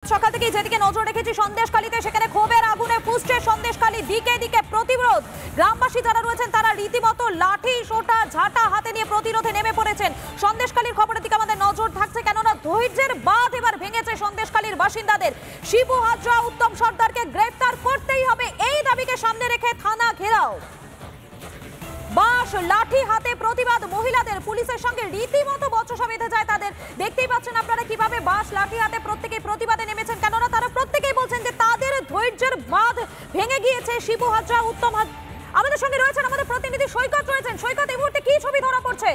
সকাল থেকে যেদিকে নজর রেখেছি সন্দেশখালীতে, সেখানে ক্ষোভের আগুনে ফুসছে সন্দেশখালী। দিকে দিকে প্রতিরোধ, গ্রামবাসী যারা রয়েছেন তারা রীতিমতো লাঠি সোটা ঝাঁটা হাতে নিয়ে প্রতিরোধে নেমে পড়েছেন। সন্দেশখালীর খবরের দিকে আমাদের নজর থাকছে, কেননা ধৈর্যের বাঁধ এবার ভেঙেছে সন্দেশখালীর বাসিন্দাদের। শিবু হাজরা, উত্তম সর্দারকে গ্রেফতার করতেই হবে, এই দাবিকে সামনে রেখে থানা ঘেরাও। বাঁশ লাঠি হাতে প্রতিবাদ মহিলাদের, পুলিশের সঙ্গে রীতিমতো বচসা বেঁধে যায় তাদের। দেখতেই পাচ্ছেন আপনারা কিভাবে বাঁশ লাঠি হাতে প্রত্যেকেই প্রতিবাদে নেমেছেন, কেননা তারা প্রত্যেকেই বলছেন যে তাদের ধৈর্যের বাঁধ ভেঙে গিয়েছে। শিবু হাজরা, উত্তম আমাদের সঙ্গে রয়েছেন, আমাদের প্রতিনিধি সৈকত রয়েছেন। সৈকত, এই মুহূর্তে কি ছবি ধরা পড়ছে?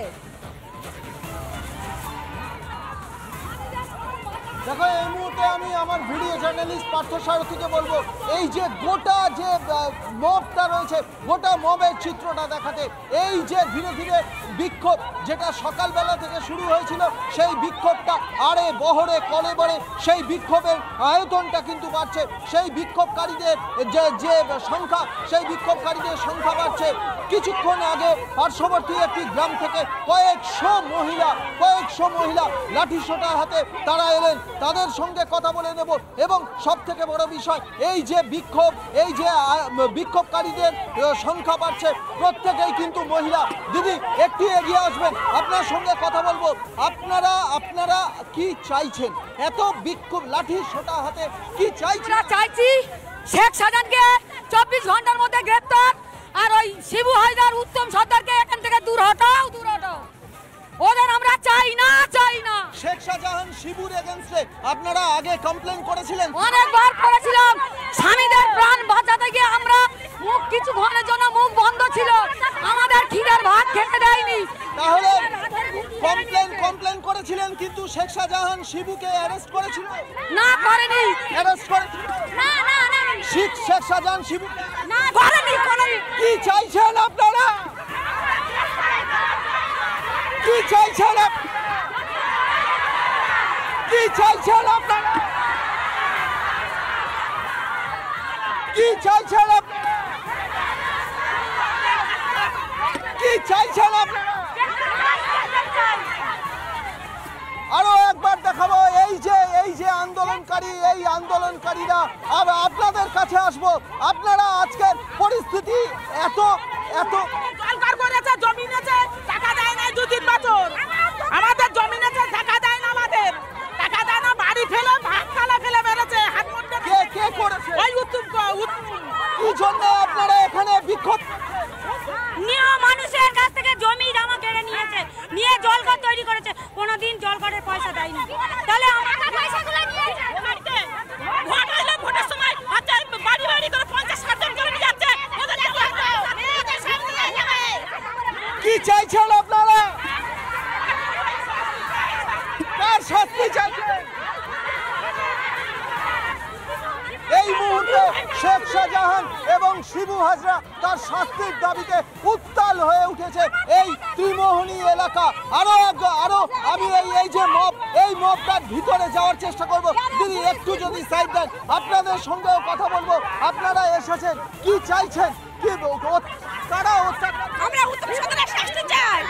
দেখো, এই মুহূর্তে আমি আমার ভিডিও জার্নালিস্ট পার্থ সারথীকে বলবো, এই যে গোটা যে মবটা রয়েছে, গোটা মবের চিত্রটা দেখাতে। এই যে ধীরে ধীরে বিক্ষোভ যেটা সকালবেলা থেকে শুরু হয়েছিল, সেই বিক্ষোভটা আড়ে বহরে কলেবরে সেই বিক্ষোভের আয়তনটা কিন্তু বাড়ছে। সেই বিক্ষোভকারীদের যে সংখ্যা, সেই বিক্ষোভকারীদের সংখ্যা বাড়ছে। কিছুক্ষণ আগে পার্শ্ববর্তী একটি গ্রাম থেকে কয়েকশো মহিলা লাঠি সোটার হাতে তারা এলেন। তাদের সঙ্গে কথা বলে নেব। এবং সব থেকে বড় বিষয়, এই যে বিক্ষোভ, এই যে বিক্ষোভকারীদের সংখ্যা বাড়ছে, প্রত্যেকেই কিন্তু মহিলা। দিদি, একটু এগিয়ে আসবেন, আপনার সঙ্গে কথা বলবো। আপনারা কি চাইছেন? এত বিক্ষোভ, লাঠি সোটা হাতে কি চাইছেন? চাইছি শেখ শাহজাহানকে 24 ঘন্টার মধ্যে গ্রেফতার, আর ওই শিবু হাজরার, উত্তম সর্দারকে এখান থেকে দূর হটাও। ওদের আমরা চাই না। শেখ শাহজাহান শিবুর এগেইনস্টে আপনারা আগে কমপ্লেইন করেছিলেন? অনেকবার করেছিলাম। স্বামীদের প্রাণ বাঁচাতে গিয়ে আমরা কিছু ঘরের জন্য মুখ বন্ধ ছিল, আমাদের খিদের ভাত খেতে দেয়নি। তাহলে কমপ্লেইন করেছিলেন, কিন্তু শেখ শাহজাহান শিবুকে অ্যারেস্ট করেছিল? না, করেনি। অ্যারেস্ট করেছিল না। শেখ শাহজাহান শিবু না, করেনি। কি চাইছেন আপনারা? কি চাইছেন আপনারা? কি চাইছেন আপনারা? কি চাইছেন আপনারা? আরো একবার দেখাবো, এই যে আন্দোলনকারীরা আপনাদের কাছে আসবো। আপনারা আজকের পরিস্থিতি এত সরকার করেছে, জমি নেছে, টাকা দেয় না 2-3 বছর। আমাদের জমি নেছে, টাকা দেয় না, আমাদের টাকা দেয় না, বাড়ি ফেলে ভাত খালা ফেলে মেরেছে, হাত মুন্ডে। কে করেছে? ওই উত্তম। কি জন্য আপনারা এখানে বিক্ষোভ? নিয়ে মানুষের কাছ থেকে জমি জমা কেড়ে নিয়েছে, নিয়ে জলঘর তৈরি করেছে, কোনোদিন জলঘরের পয়সা দেয়নি। তাহলে আমাদের পয়সাগুলো নিয়েছে বাড়িতে। ভোট হইলো, ভোটের সময় আচ্ছা বাড়ি করে 50-60 জন করে নিয়ে যাচ্ছে। কি চাইছেন আপনারা? কার শাস্তি চাইছেন? এই মুহূর্তে শেখ শাহজাহান এবং শিবু হাজরা তার শাস্তির দাবিতে উত্তাল হয়ে উঠেছে এই ত্রিমোহনী এলাকা। আরো আমি এই মবটার ভিতরে যাওয়ার চেষ্টা করব। দিদি, একটু যদি সাইড দেন, আপনাদের সঙ্গেও কথা বলবো। আপনারা এসেছেন, কি চাইছেন? কি তারা আমরা উত্তম সর্দারের শাস্তি চাই।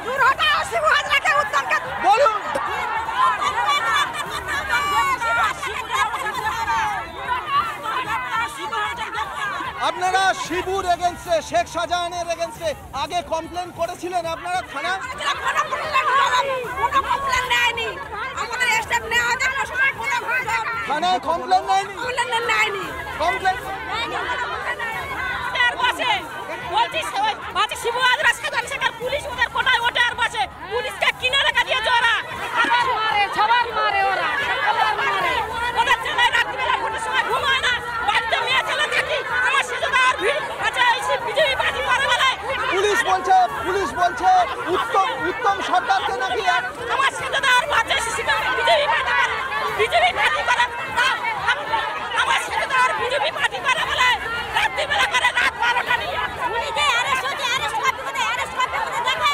দূর হটাও শিবু হাজরাকে, উত্তমকে বলুন। আপনারা শিবুর এগেইনস্টে, শেখ শাহজাহানের এগেইনস্টে আগে কমপ্লেইন করেছিলেন? আপনারা থানায় কমপ্লেইন নেয়নি? শিবু হাজরা পুলিশ ওদের কোটায় ওঠে আর বসে, পুলিশকে কিনে রেখে দিয়েছে ওরা। সবার মারে ওরা। ওদের ছেলে রাত্রিবেলা ভোটের সময় ঘুমায় না, বাড়িতে মেয়ে ছেলে থাকি। আমার শিশুদার ভিড় আচ্ছা, এই বিজেপি পার্টি করে বলে পুলিশ বলছে উত্তম সর্দারকে নাকি আমার শিশুদার বাচ্চা শিশুদার বিজেপি পার্টি করে। আমার শিশুদার বিজেপি পার্টি করে বলে রাত্রিবেলা করে রাত 12টা নিয়ে অ্যারেস্ট করতে দেখা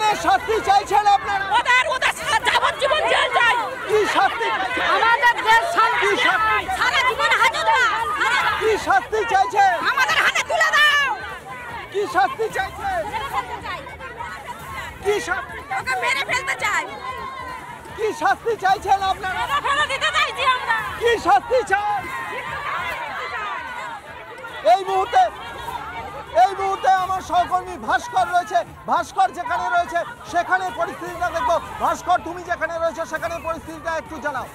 ধরনের শাস্তি চাইছেন আপনারা? ওদের যাবজ্জীবন জেল চাই। কি শাস্তি চাইছেন? আমাদের দেশ কি শাস্তি? সারা জীবন হাজত না। কি শাস্তি চাইছেন? আমাদের হাতে তুলে দাও। কি শাস্তি চাইছেন? কি শাস্তি? ওকে মেরে ফেলতে চাই। কি শাস্তি চাইছেন আপনারা? ফেলে দিতে চাইছি আমরা। কি শাস্তি চান? এই মুহূর্তে আমার সহকর্মী ভাস্কর রয়েছে। ভাস্কর যেখানে রয়েছে সেখানে পরিস্থিতিটা দেখবো। ভাস্কর, তুমি যেখানে রয়েছে সেখানে পরিস্থিতিটা একটু জানাও।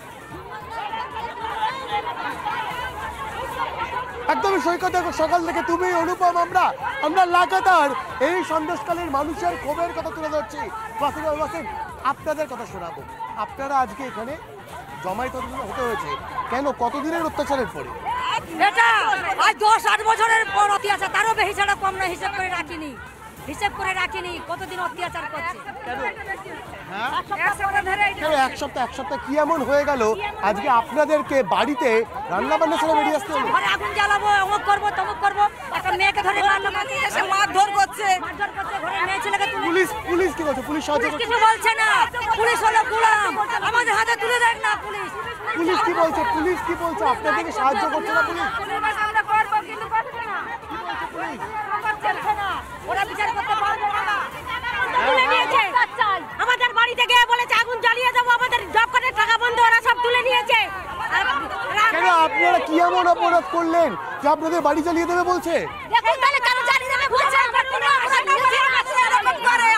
একদমই সৈকত, সকাল থেকে তুমি অনুপম আমরা লাগাতার এই সন্দেশকালীর মানুষের ক্ষোভের কথা তুলে ধরছি। আপনাদের কথা শোনাবো। আপনারা আজকে এখানে জমায়েত হতে হয়েছে কেন? কতদিনের অত্যাচারের পরে? এটা আজ 10-8 বছরের পর অত্যাচার, তারও বেশি ছাড়া কম না। হিসাব করে রাখিনি কতদিন অত্যাচার করছে। এক সপ্তাহ কি এমন হয়ে গেল আজকে আপনাদেরকে বাড়িতে রান্না বান্না ছেড়ে বেরিয়ে আসতে হলো? ঘরে আগুন জ্বালাবো, অমুক করবো তমুক করবো। একটা মেয়েকে ধরে মারধর করছে। ঘরে মেয়ে ছেলেকে পুলিশ কি বলছে? পুলিশ সাহায্য করছে? কিছু বলছে না। পুলিশ হলো গোলাম, আমাদের হাতে তুলে দেয় না। পুলিশ কি বলছে? আপনাদেরকে সাহায্য করছে না পুলিশ? ওরা বিচার করতে পারবে না। তুলে নিয়েছে। আমাদের বাড়িতে গিয়ে বলেছে আগুন জ্বালিয়ে দেবো, আমাদের জব কার্ডের টাকা বন্ধ ওরা সব তুলে নিয়েছে। কেন আপনারা কি এমন অপরাধ করলেন যে আপনাদের বাড়ি জ্বালিয়ে দেবে বলছে? দেখুন তাহলে কেন জ্বালিয়ে দেবে বলছে?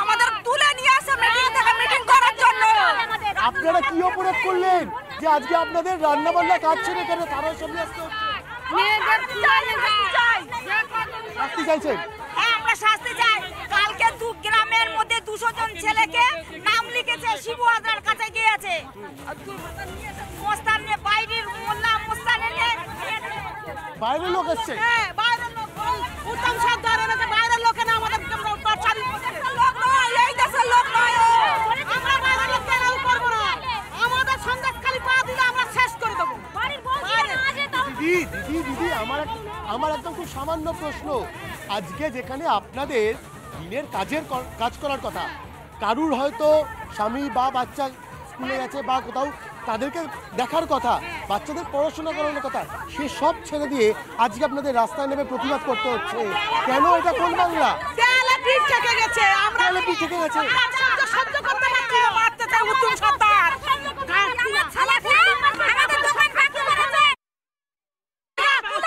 আমাদের তুলে নিয়ে আসে মিটিং করার জন্য। আপনারা কি অপরাধ করলেন যে আজকে আপনাদের রান্না বান্না কাজ ছেড়ে কেন তারা সামনে আসতে হচ্ছে? শাস্তি চাইছেন? হ্যাঁ, আমরা শাস্তি চাই। কালকে গ্রামের মধ্যে 200 জন ছেলেকে নাম লিখেছে, শিবু হাজরার কাছে গিয়েছে। মোস্তান নিয়ে বাইরের মোল্লা মোস্তান নিয়ে বাইরের লোক এসছে? হ্যাঁ, বাইরের লোক। উত্তম সরকার এনেছে বাইরের লোকে না, আমাদের টর্চার লোক নয়, এই দেশের লোক নয়। আমরা বাইরের লোক কেন করব না? আমাদের সন্দেশখালী পা দিলে আমরা শেষ করে দেব। দিদি আমার একদম খুব সামান্য প্রশ্ন। আজকে যেখানে আপনাদের দিনের কাজ করার কথা, কারুর হয়তো স্বামী বা বাচ্চা স্কুলে গেছে বা কোথাও তাদেরকে দেখার কথা, বাচ্চাদের পড়াশোনা করানোর কথা, সে সব ছেড়ে দিয়ে আজকে আপনাদের রাস্তায় নেমে প্রতিবাদ করতে হচ্ছে কেন? এটা কোন বাংলা? পিঠ থেকে গেছে, আমরা পিঠ থেকে গেছে। সহ্য করতে পারছি না। মারতে চাই উত্তম সরকার। আমাদের দোকান ফাঁকি করেছে।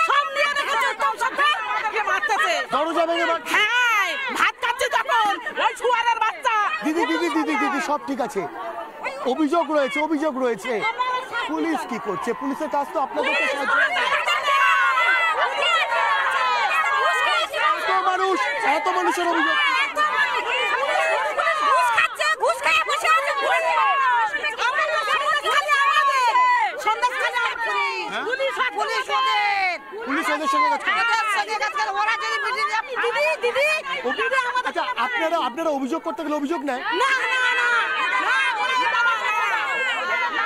সব নিয়ে দেখেছে উত্তম সরকার আমাদেরকে মারতেছে। দরজা ভেঙে হ্যাঁ, ভাত খাচ্ছে তখন ওই শুয়ারের বাচ্চা। দিদি সব ঠিক আছে, অভিযোগ রয়েছে। পুলিশ কি করছে? পুলিশের কাজ তো আপনাদেরকে সাহায্য। এত মানুষের অভিযোগ। পুলিশ ওদের সঙ্গে আচ্ছা, আপনারা অভিযোগ করতে গেলে অভিযোগ নেয়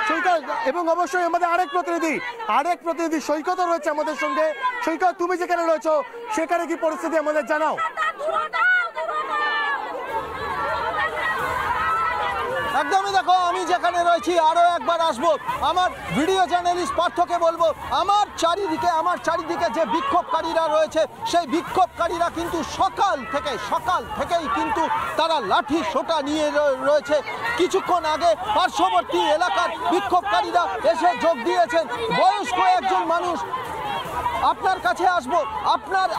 সৈকত, এবং অবশ্যই আমাদের আরেক প্রতিনিধি সৈকত রয়েছে আমাদের সঙ্গে। সৈকত, তুমি যেখানে রয়েছো সেখানে কি পরিস্থিতি আমাদের জানাও। একদমই দেখো, আমি যেখানে রয়েছি আরো একবার আসবো। আমার ভিডিও জার্নালিস্ট পার্থকে বলবো, আমার চারিদিকে যে বিক্ষোভকারীরা রয়েছে সেই বিক্ষোভকারীরা কিন্তু সকাল থেকেই কিন্তু তারা লাঠি সোটা নিয়ে রয়েছে। কিছুক্ষণ আগে পার্শ্ববর্তী এলাকার বিক্ষোভকারীরা এসে যোগ দিয়েছেন। বয়স্ক একজন মানুষ, আপনার কাছে আসবো। আপনার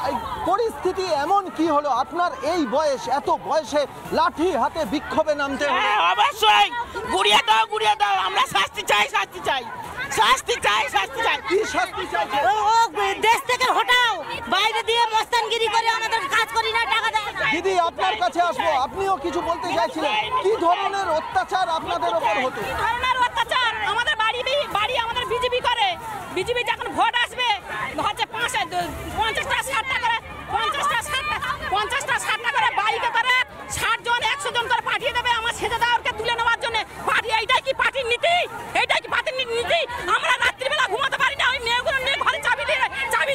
পরিস্থিতি এমন কি হলো? আপনার এই বয়স, এত বয়সে লাঠি হাতে বিক্ষোভে নামতে হলো? অবশ্যই গুড়িয়ে দাও। আমরা শাস্তি চাই। কি শাস্তি চাইছে? দেশ থেকে হটাও, বাইরে দিয়ে মস্তানগিরি করে আমাদের কাজ করি না, টাকা দেয়। দিদি, আপনার কাছে আসবো। আপনিও কিছু বলতে চাইছিলেন, কি ধরনের অত্যাচার আপনাদের ওপর হতো? ধরনের অত্যাচার আমাদের বাড়ি আমাদের বিজেপি করে। বিজেপি যখন ভোট আসবে হচ্ছে 50টা 60টা করে 50টা 60টা করে বাইকে করে 60 জন 100 জন করে পাঠিয়ে দেবে আমার সেজে দেওয়ারকে তুলে নেওয়ার জন্য। এইটাই কি পার্টির নীতি? আমরা রাত্রিবেলা ঘুমাতে পারি না, ওই মেয়েগুলো নিয়ে ঘরে চাবি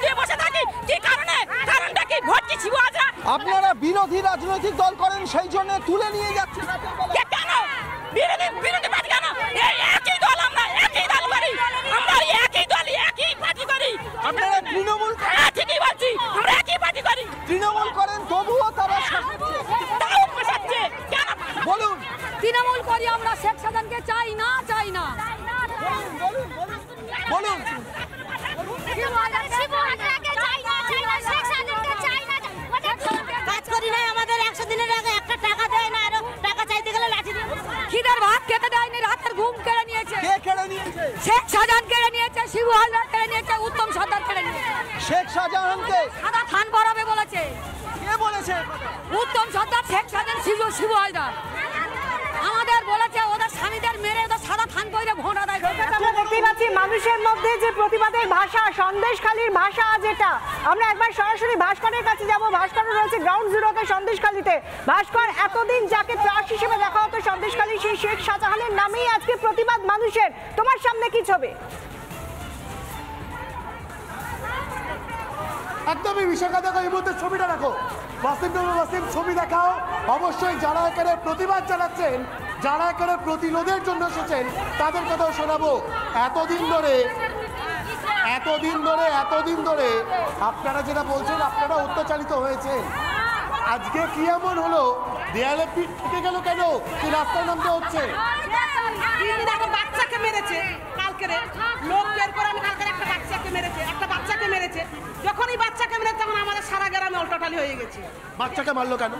দিয়ে বসে থাকি। কি কারণটা কি? ভোট কি ছিবু আছে? আপনারা বিরোধী রাজনৈতিক দল করেন, সেই জন্য তুলে নিয়ে যাচ্ছে। কেন বিরোধী পার্টি কেন? এই একই দল, আমরা একই দল করি, আমরা একই দল একই পার্টি করি। আপনারা তৃণমূল, হ্যাঁ ঠিকই বলছি, আমরা একই পার্টি করি। তৃণমূল করেন তবুও তারা তাও ফাঁসাচ্ছে কেন? বলুন। তৃণমূল করি আমরা, শেখ শাহজাহানকে চাই না। বলুন কাজ করি নাই, আমাদের 100 দিনের আগে একটা টাকা দেয় না, আর টাকা চাইতে গেলে লাঠি দিয়ে খিদের ভাত খেতে দেয়নি, রাতের ঘুম কেড়ে নিয়েছে। কে কেড়ে নিয়েছে? শেখ শাহজাহান কেড়ে নিয়েছে, শিবু হালদার কেড়ে নিয়েছে, উত্তম সর্দার কেড়ে নিয়েছে। শেখ শাহজাহানকে সাদা থান বরাবে বলেছে, কে বলেছে? উত্তম সর্দার, শেখ শাহজাহান, শিবু হালদার আমাদের বলেছে ওদের স্বামীদের মেরে ওদের সাদা থান পরে ভোট আদায় করবে। আমরা দেখতেই পাচ্ছি মানুষের মধ্যে যে প্রতিবাদের ভাষা, সন্দেশখালীর ভাষা, যেটা আমরা একবার সরাসরি ভাস্করের কাছে যাব। ভাস্কর রয়েছে গ্রাউন্ড জিরোতে সন্দেশখালীতে। ভাস্কর, এতদিন যাকে ত্রাস হিসেবে দেখা হতো সন্দেশখালী, সেই শেখ শাহজাহানের নামেই আজকে প্রতিবাদ মানুষের, তোমার সামনে কি ছবি? একদমই বিশাখা, দেখো এই মুহূর্তে ছবিটা রাখো, ওয়াসিম ছবি দেখাও। অবশ্যই যারা এখানে প্রতিবাদ চালাচ্ছেন, যারা এখানে প্রতিরোধের জন্য এসেছেন, তাদের কথাও শোনাবো। এতদিন ধরে আপনারা যেটা বলছেন, আপনারা অত্যাচারিত হয়েছেন। আজকে কি এমন হলো, দেয়ালে পিঠ থেকে গেল কেন, কি রাস্তায় নামতে হচ্ছে? বাচ্চাকে মেরেছে কালকে, লোক বের করে আমি কালকে একটা বাচ্চাকে মেরেছে। যখনই বাচ্চাকে মেরেছে তখন আমাদের সারা গ্রামে উল্টোটালি হয়ে গেছে। বাচ্চাকে মারলো কেন?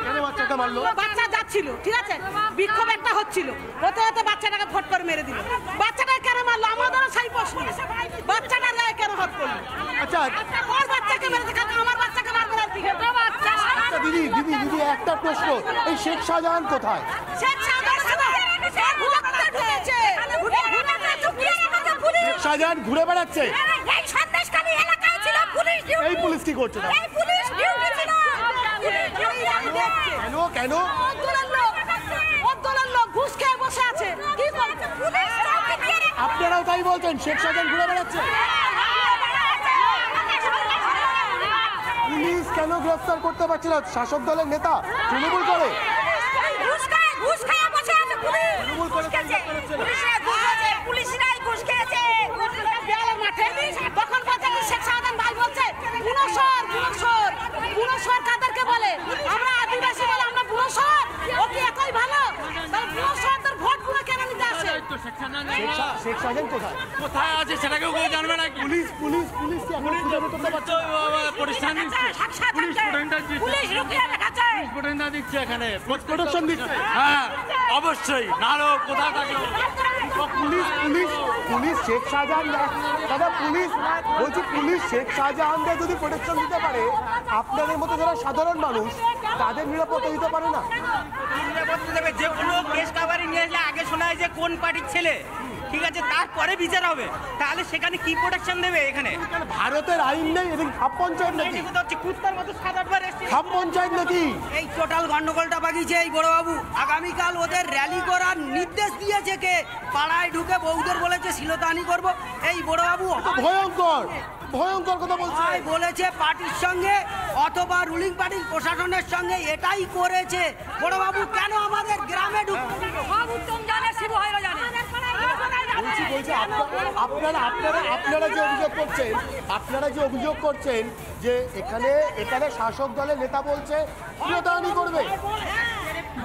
কেন বাচ্চাকে মারলো? বাচ্চা যাচ্ছিল, ঠিক আছে, বিক্ষোভ একটা হচ্ছিল, হতে বাচ্চাটাকে ফট করে মেরে দিল। বাচ্চাটাকে কেন মারলো? আমাদেরও সেই প্রশ্ন, বাচ্চাটার গায়ে কেন হাত করলো? আচ্ছা ওর বাচ্চাকে মেরেছে, আমার বাচ্চাকে মারবে না। দিদি একটা প্রশ্ন, এই শেখ শাহজাহান কোথায়? শেখ শাহজাহান ঘুরে বেড়াচ্ছে, এই সন্দেশখালী এলাকায় ছিল পুলিশ ডিউটি। এই পুলিশ কি করছে? এই পুলিশ ডিউটি ছিল। কেন? দলের লোক ঘুষ খেয়ে বসে আছে, কি করছে পুলিশ? আপনারাও তাই বলছেন, শেখ শাহজাহান ঘুরে বেড়াচ্ছে? পুলিশ কেন গ্রেফতার করতে পারছে না? শাসক দলের নেতা তৃণমূল করে, ঘুষ খেয়ে বসে আছে পুলিশ। তৃণমূল করে পুলিশরাই ঘুষ খেয়েছে। তখন বলছে কি শেখ শাহজাহান ভাই বলছে বুড়োসর কাদেরকে বলে? আমরা আদিবাসী বলে আমরা বুড়োসর, ও কি একই ভালো? তাহলে বুড়োসর তোর ভোট গুলো কেন নিতে আসে? শেখ শাহজাহান কোথায় আছে সেটাকেও কেউ জানবে না। পুলিশ কি এখন খুঁজে বের করতে পারছে না? প্রতিষ্ঠান দিচ্ছে, প্রোটেন্ডা দিচ্ছে এখানে, প্রোটেকশন দিচ্ছে। হ্যাঁ অবশ্যই, নাহলে কোথায় থাকলো? পুলিশ শেখ শাহজাহান, দাদা পুলিশ শেখ শাহজাহানদের যদি প্রোটেকশন দিতে পারে, আপনাদের মতো যারা সাধারণ মানুষ তাদের নিরাপত্তা দিতে পারে না? যে কোনো কেস কাভারি নিয়ে আসলে আগে শোনা যায় যে কোন পার্টির ছেলে, ঠিক আছে, তারপরে বিচার হবে। তাহলে সেখানে কি প্রোটেকশন দেবে? এখানে ভারতের আইন নেই, এদিকে খাপ পঞ্চায়েত নাকি? কুত্তার মতো 7-8 বার এসছে। খাপ পঞ্চায়েত নাকি? এই টোটাল গন্ডগোলটা বাগিয়েছে এই বড়বাবু। আগামীকাল ওদের র্যালি করার নির্দেশ দিয়েছে কে? পাড়ায় ঢুকে বউদের বলেছে শিলতানি করব। এই বড়বাবু ভয়ঙ্কর কথা বলছে। বলেছে পার্টির সঙ্গে অথবা রুলিং পার্টির প্রশাসনের সঙ্গে এটাই করেছে। বড়বাবু কেন আমাদের গ্রামে ঢুকবে? সব উত্তম জানে, শিবু হালদার জানে। বলছি আপনারা যে অভিযোগ করছেন যে এখানে শাসক দলের নেতা বলছে শিলতানি করবে।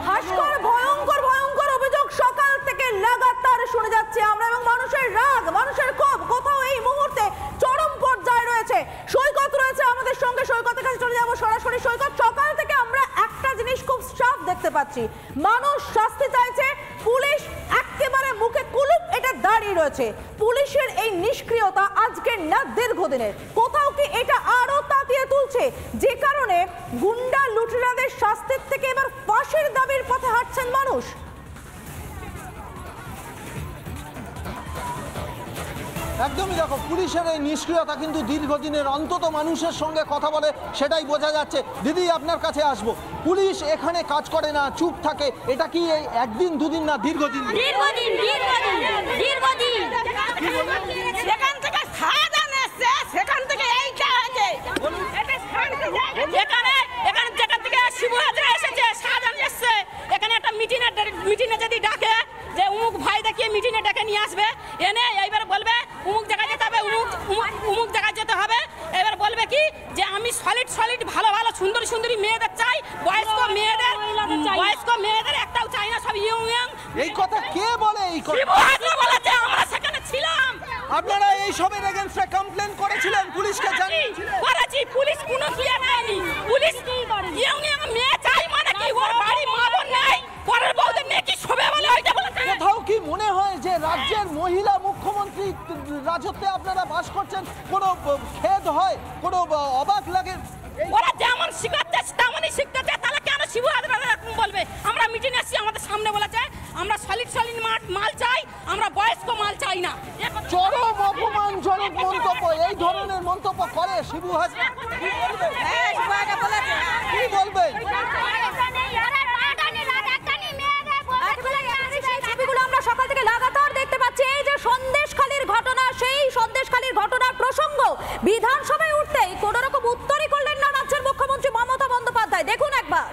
ভাস্কর, ভয়ঙ্কর অভিযোগ সকাল থেকে লাগাতার শুনে যাচ্ছে আমরা, এবং মানুষের রাগ, মানুষের ক্ষোভ কোথাও এই মুহূর্তে চরম পর্যায়ে রয়েছে। সৈকত রয়েছে আমাদের সঙ্গে, সৈকতের কাছে চলে যাবো সরাসরি। সৈকত, সকাল থেকে আমরা একটা জিনিস খুব সাফ দেখতে পাচ্ছি, মানুষ শাস্তি চাইছে, পুলিশ একেবারে মুখে কুলুপ এটা দাঁড়িয়ে রয়েছে। পুলিশের এই নিষ্ক্রিয়তা আজকের না দীর্ঘদিনের, কোথাও কি এটা আরো তাতিয়ে তুলছে, যে কারণে গুন্ডা লুটেরাদের শাস্তির থেকে এবার ফাঁসির দাবির পথে হাঁটছেন মানুষ? একদমই, দেখো পুলিশের এই নিষ্ক্রিয়তা কিন্তু দীর্ঘদিনের, অন্তত মানুষের সঙ্গে কথা বলে সেটাই বোঝা যাচ্ছে। দিদি আপনার কাছে আসবো, পুলিশ এখানে কাজ করে না, চুপ থাকে, এটা কি এই একদিন দুদিন না দীর্ঘদিন? সেখান থেকে শাহজাহান এসছে, সেখান থেকে এইটা হয়েছে। এখানে যেখান থেকে শিবু হাজরা এসেছে, শাহজাহান এসছে এখানে একটা মিটিংয়ে যদি ডাকে যে উমুক ভাই দেখিয়ে মিটিংয়ে ডেকে নিয়ে আসবে, এনে এইবার বলবে উমুক জায়গায় যেতে হবে, উমুক জায়গায় যেতে হবে। এবার বলবে কি যে আমি সলিড ভালো ভালো সুন্দরী মেয়েদের চাই, বয়স্ক মেয়েদের একটাও চাই না, সব ইয়ং। এই কথা কে বলে? এই কথা শিবু হাজরা বলেছে, আমরা সেখানে ছিলাম। আপনারা এই সবের এগেইনস্টে কমপ্লেন করেছিলেন, পুলিশকে জানিয়েছিলেন? করেছি, পুলিশ কোনো ক্লিয়ার নেয়নি। পুলিশ ইয়ং মেয়ে চাই মানে কি, ওর বাড়ি মা বোন নেই, পরের বউদের মেয়ে কি শোবে বলে ওইটা বলেছে। কোথাও কি মনে হয় যে রাজ্যের মহিলা মুখ্যমন্ত্রী রাজত্বে আপনারা বাস করছেন কোনো খেদ হয়, কোনো অবাক লাগে? ওরা যেমন শিখাচ্ছে তেমনই শিখতেছে, তাহলে কেন শিবু হাজরা এরকম বলবে? আমরা মিটিং এসেছি, আমাদের সামনে বলেছে আমরা সলিড মাল চাই, আমরা বয়স্ক মাল চাই না। চরম অপমানজনক মন্তব্য, এই ধরনের মন্তব্য করে শিবু হাজরা। কি বলবেন? ছবিগুলো আমরা সকাল থেকে লাগাতার দেখতে পাচ্ছি। এই যে সন্দেশখালীর ঘটনা, সেই সন্দেশখালীর ঘটনার প্রসঙ্গ বিধানসভায় উঠতেই কোন রকম উত্তরই করলেন না রাজ্যের মুখ্যমন্ত্রী মমতা বন্দ্যোপাধ্যায়। দেখুন একবার।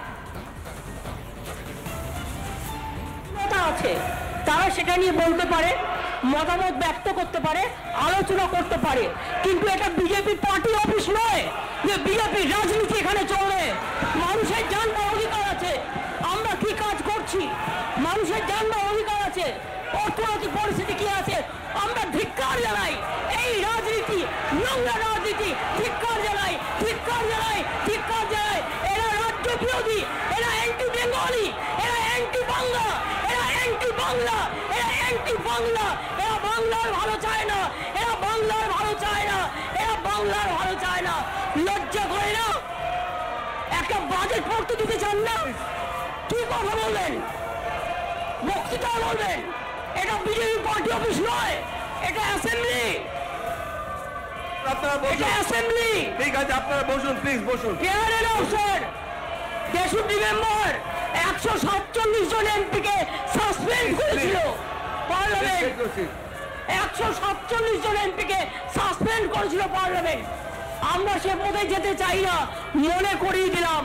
আছে তারা সেটা নিয়ে বলতে পারে, মতামত ব্যক্ত করতে পারে, আলোচনা করতে পারে, কিন্তু এটা বিজেপির পার্টি অফিস নয় যে বিজেপির রাজনীতি এখানে চলে। মানুষের জানবার অধিকার আছে, আমরা কি কাজ করছি মানুষের জানবার অধিকার আছে, অর্থনৈতিক পরিস্থিতি কি আছে আমরা ধিক্কার জানাই। এই রাজনীতি নোংরা রাজনীতি ধিক্কার জানাই। এরা রাজ্য বিরোধী, এরা অ্যান্টি বেঙ্গলি, এরা অ্যান্টি বাংলা, এরা বাংলার ভালো চায় না, এরা বাংলার ভালো চায় না। লজ্জা করে না? একটা বাজেট পড়তে দিতে চান না? কি কথা বলবেন? বক্তৃতা বলবেন? এটা বিজেপি পার্টি অফিস নয়, এটা অ্যাসেম্বলি। ঠিক আছে, আপনারা বসুন, প্লিজ বসুন। 63 মেম্বার 147 জন এমপিকে সাসপেন্ড করেছিল পার্লামেন্ট। 147 জন এমপিকে সাসপেন্ড করেছিল পার্লামেন্ট। আমরা সে পথে যেতে চাই না, মনে করিয়ে দিলাম